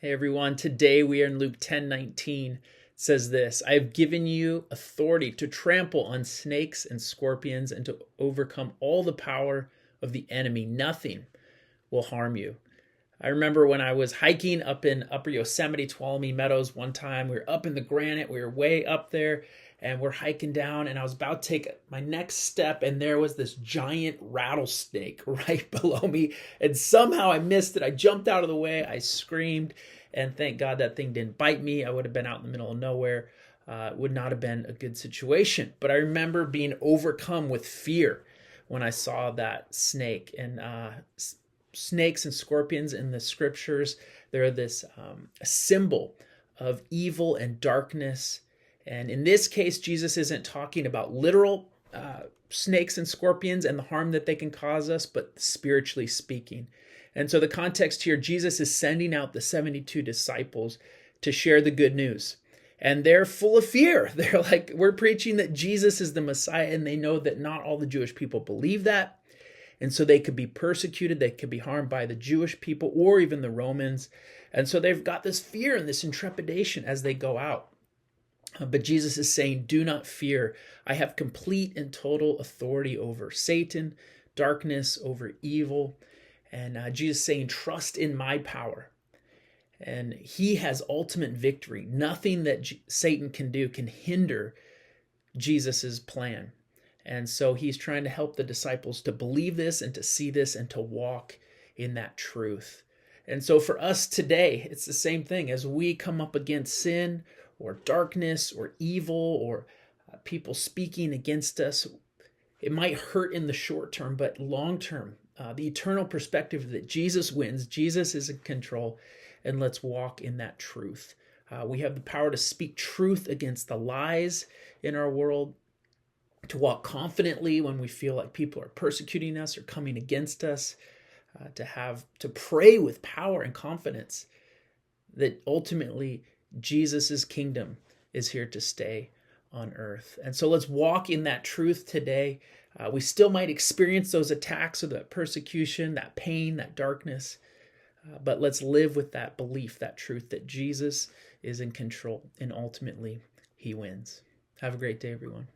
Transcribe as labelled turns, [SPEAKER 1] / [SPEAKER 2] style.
[SPEAKER 1] Hey everyone, today we are in Luke 10:19. It says this, I have given you authority to trample on snakes and scorpions and to overcome all the power of the enemy. Nothing will harm you. I remember when I was hiking up in Upper Yosemite, Tuolumne Meadows one time. We were up in the granite, we were way up there, and we're hiking down, and I was about to take my next step, and there was this giant rattlesnake right below me, and somehow I missed it. I jumped out of the way, I screamed, and thank God that thing didn't bite me. I would have been out in the middle of nowhere. It would not have been a good situation. But I remember being overcome with fear when I saw that snake. And snakes and scorpions in the scriptures, they're this a symbol of evil and darkness. And in this case, Jesus isn't talking about literal snakes and scorpions and the harm that they can cause us, but spiritually speaking. And so the context here, Jesus is sending out the 72 disciples to share the good news. And they're full of fear. They're like, we're preaching that Jesus is the Messiah, and they know that not all the Jewish people believe that. And so they could be persecuted, they could be harmed by the Jewish people or even the Romans. And so they've got this fear and this intrepidation as they go out. But Jesus is saying, do not fear. I have complete and total authority over Satan, darkness, over evil. And Jesus is saying, trust in my power. And he has ultimate victory. Nothing that Satan can do can hinder Jesus's plan. And so he's trying to help the disciples to believe this and to see this and to walk in that truth. And so for us today, it's the same thing. As we come up against sin or darkness or evil or people speaking against us, it might hurt in the short term, but long term, the eternal perspective that Jesus wins, Jesus is in control, and let's walk in that truth. We have the power to speak truth against the lies in our world, to walk confidently when we feel like people are persecuting us or coming against us, to pray with power and confidence that ultimately Jesus's kingdom is here to stay on earth. And so let's walk in that truth today. We still might experience those attacks or that persecution, that pain, that darkness, but let's live with that belief, that truth that Jesus is in control and ultimately he wins. Have a great day, everyone.